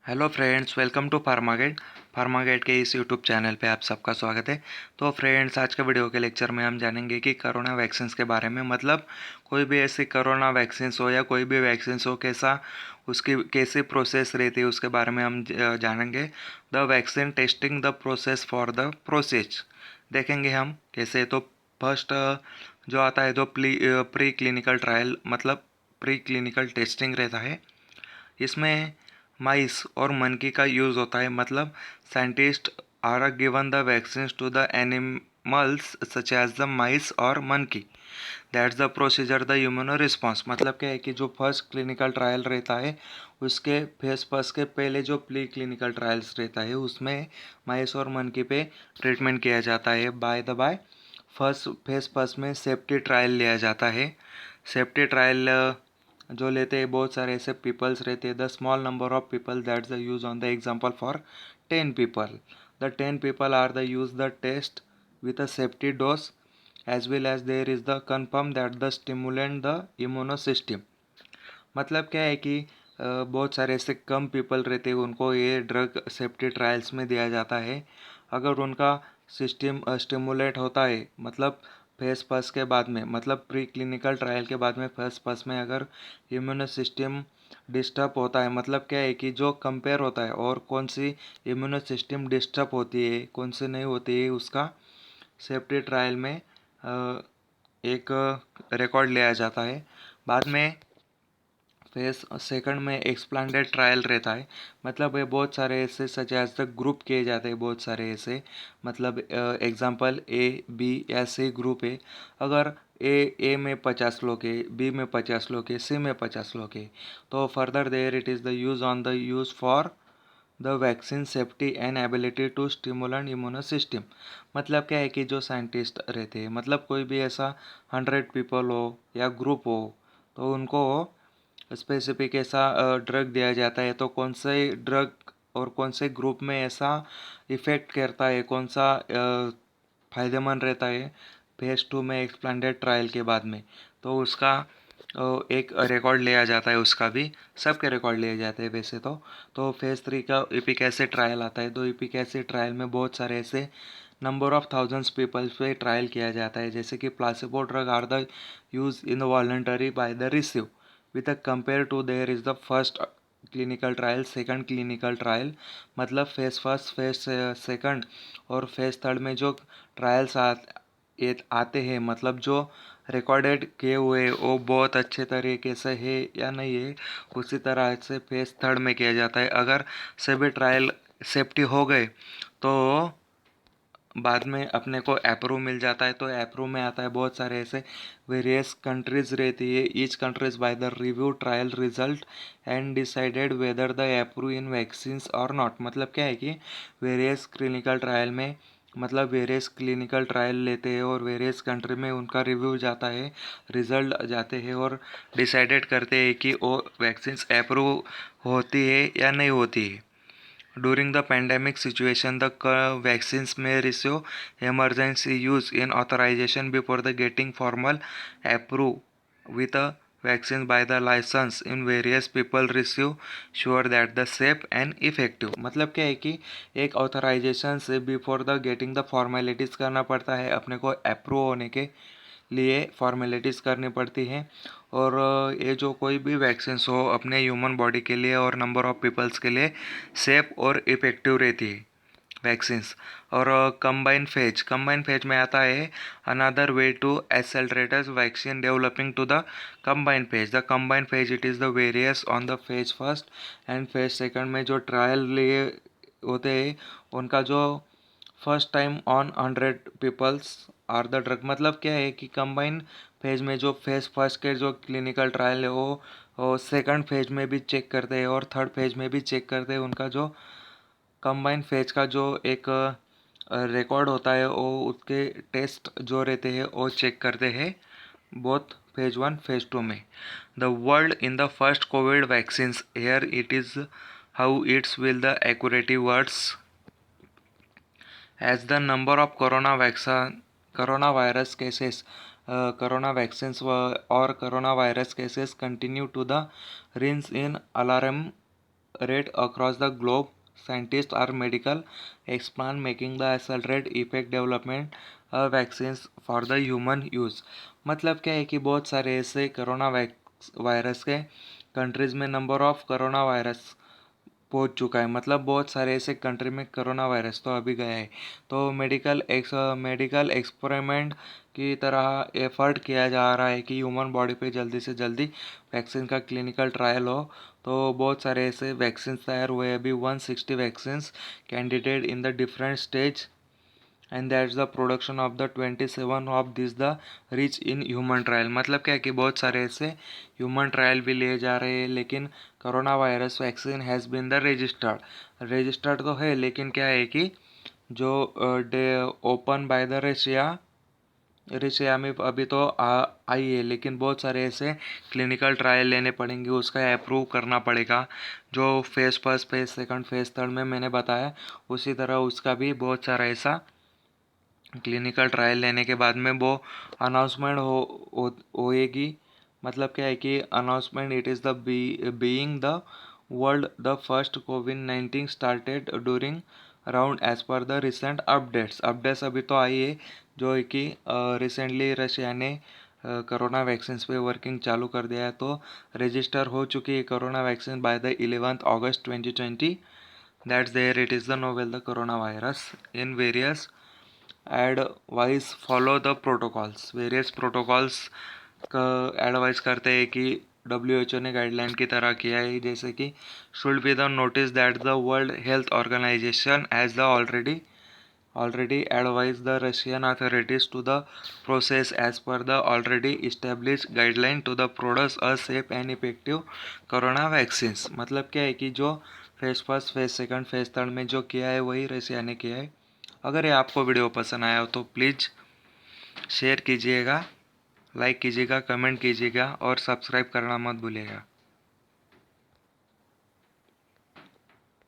Hello friends, welcome to फार्मागेट के इस YouTube channel पे आप सबका स्वागत है। तो फ्रेंड्स, आज के वीडियो के लेक्चर में हम जानेंगे कि कोरोना वैक्सीन के बारे में, मतलब कोई भी ऐसी कोरोना वैक्सीन हो या कोई भी वैक्सीन हो, कैसा उसकी कैसी प्रोसेस रहती है उसके बारे में हम जानेंगे। The vaccine testing the process for the process देखेंगे हम कैसे। तो फर्स्ट जो आता है जो प्री क्लिनिकल ट्रायल, मतलब प्री क्लिनिकल टेस्टिंग रहता है। इसमें माइस और मनकी का यूज़ होता है, मतलब scientist are given the vaccine to the animals such as the mice और monkey. That's the procedure the immuno response. मतलब क्या है कि जो फर्स्ट क्लिनिकल ट्रायल रहता है उसके फेस फर्स्ट के पहले जो प्री क्लिनिकल ट्रायल्स रहता है उसमें माइस और मनकी पे ट्रीटमेंट किया जाता है। बाय फर्स्ट फेस फर्स्ट में सेफ्टी ट्रायल लिया जाता है। सेफ्टी ट्रायल जो लेते हैं, बहुत सारे ऐसे पीपल्स रहते हैं। The small number of people that's the use on the example for 10 people. The 10 people are the use the test with a safety dose, as well as there is the confirm that the stimulant the immune system. मतलब क्या है कि बहुत सारे ऐसे come people रहते हैं, उनको ये ड्रग सेफ्टी ट्रायल्स में दिया जाता है। अगर उनका सिस्टम स्टिमुलेट होता है, मतलब फेस फर्स्ट के बाद में, मतलब प्री क्लिनिकल ट्रायल के बाद में फेस फर्स्ट में अगर इम्यूनो सिस्टम डिस्टर्ब होता है, मतलब क्या है कि जो कंपेयर होता है और कौन सी इम्यूनो सिस्टम डिस्टर्ब होती है कौन सी नहीं होती है, उसका सेफ्टी ट्रायल में एक रिकॉर्ड लिया जाता है। बाद में फेस सेकंड में एक्सप्लांटेड ट्रायल रहता है। मतलब ये बहुत सारे ऐसे सच एज तक ग्रुप किए जाते हैं, बहुत सारे ऐसे, मतलब एग्जांपल A, B या C ग्रुप है। अगर ए में 50 लोग है, बी में 50 लोग है, सी में 50 लोग है, तो further there it is the use on the use for the vaccine safety and ability to stimulant immuno system. मतलब क्या है कि जो साइंटिस्ट रहते हैं, मतलब कोई भी ऐसा 100 पीपल हो या ग्रुप हो, तो उनको स्पेसिफिक ऐसा ड्रग दिया जाता है। तो कौन से ड्रग और कौन से ग्रुप में ऐसा इफ़ेक्ट करता है, कौन सा फ़ायदेमंद रहता है फेज़ 2 में एक्सप्लांटेड ट्रायल के बाद में, तो उसका एक रिकॉर्ड लिया जाता है। उसका भी सबके रिकॉर्ड लिए जाते हैं वैसे तो फेज़ 3 का इपिक एसिड ट्रायल आता है। तो इपिक एसिड ट्रायल में बहुत सारे ऐसे नंबर ऑफ थाउजेंड्स पीपल्स पे ट्रायल किया जाता है, जैसे कि placebo drug are the use in the voluntary by the receive with a compare to there is the first clinical trial, second clinical trial। मतलब फेज फर्स्ट, फेज सेकंड और phase third में जो trials आते हैं, मतलब जो recorded किए हुए वो बहुत अच्छे तरीके से है या नहीं है, उसी तरह से फेज थर्ड में किया जाता है। अगर सभी ट्रायल सेफ्टी हो गए तो बाद में अपने को अप्रूव मिल जाता है। तो अप्रूव में आता है बहुत सारे ऐसे वेरियस कंट्रीज रहती है। Each countries by the review trial result and decided whether the approve in vaccines और नॉट। मतलब क्या है कि वेरियस क्लिनिकल ट्रायल में, मतलब वेरियस क्लिनिकल ट्रायल लेते हैं और वेरियस कंट्री में उनका रिव्यू जाता है, रिजल्ट जाते हैं और डिसाइडेड करते हैं कि वो वैक्सीन्स अप्रूव होती है या नहीं होती है। During the pandemic situation, the vaccines may receive emergency use in authorization before the getting formal approve with a vaccine by the license in various people receive sure that the safe and effective। मतलब क्या है कि एक authorisation से before the getting the formalities करना पड़ता है, अपने को अप्रूव होने के लिए फॉर्मेलिटीज़ करनी पड़ती है। और ये जो कोई भी वैक्सीन हो अपने ह्यूमन बॉडी के लिए और नंबर ऑफ पीपल्स के लिए सेफ और इफ़ेक्टिव रहती है वैक्सीन्स। और कंबाइन फेज में आता है another way to accelerators vaccine developing to the combine phase it is the various on the phase first and phase second में जो ट्रायल लिए होते हैं उनका जो first time on 100 peoples are the drug. मतलब क्या है कि कंबाइन फेज में जो फेज फर्स्ट के जो क्लिनिकल ट्रायल है वो सेकंड फेज में भी चेक करते हैं और थर्ड फेज में भी चेक करते हैं। उनका जो कंबाइन फेज का जो एक रिकॉर्ड होता है वो उसके टेस्ट जो रहते हैं वो चेक करते हैं बोथ फेज 1 फेज 2 में। The world in the first covid vaccine here it is how it's will the एक्यूरेटिव words as the number of coronavirus cases, corona vaccines or coronavirus cases continue to the rise in alarm rate across the globe. Scientists are medical expand making the accelerate effect development vaccines for the human use. मतलब क्या है कि बहुत सारे ऐसे corona virus के countries में number of corona virus पहुंच चुका है, मतलब बहुत सारे ऐसे कंट्री में कोरोना वायरस तो अभी गया है। तो मेडिकल एक्सपेरिमेंट की तरह एफर्ट किया जा रहा है कि ह्यूमन बॉडी पे जल्दी से जल्दी वैक्सीन का क्लिनिकल ट्रायल हो। तो बहुत सारे ऐसे वैक्सीन तैयार हुए अभी 160 vaccine candidate in the different stage and that's the production of the 27 of this the rich in human trial. मतलब क्या है कि बहुत सारे ऐसे ह्यूमन ट्रायल भी लिए जा रहे हैं, लेकिन corona virus vaccine has been the registered तो है, लेकिन क्या है कि जो ओपन बाय द रशिया में अभी तो आई है, लेकिन बहुत सारे ऐसे क्लिनिकल ट्रायल लेने पड़ेंगे, उसका अप्रूव करना पड़ेगा। जो phase first phase second phase third में मैंने बताया, उसी तरह उसका भी बहुत सारा ऐसा क्लिनिकल ट्रायल लेने के बाद में वो अनाउंसमेंट होएगी। मतलब क्या है कि announcement it is the being the world the first कोविड-19 started during around as per the recent updates अभी तो आई है, जो है कि रिसेंटली रशिया ने कोरोना वैक्सीन पे वर्किंग चालू कर दिया है। तो रजिस्टर हो चुकी है कोरोना वैक्सीन बाय द 11 अगस्त 2020। That's there it is the novel the corona virus in various advice follow the protocols. Various protocols का एडवाइस करते हैं कि WHO ने गाइडलाइन की तरह किया है, जैसे कि should be the notice that the world health organization as the already advised the Russian authorities to the process as per the already established guideline to the produce a safe and effective corona vaccines. मतलब क्या है कि जो phase first phase second phase third में जो किया है वही रशिया ने किया है। अगर ये आपको वीडियो पसंद आया हो तो प्लीज़ शेयर कीजिएगा, लाइक कीजिएगा, कमेंट कीजिएगा और सब्सक्राइब करना मत भूलिएगा।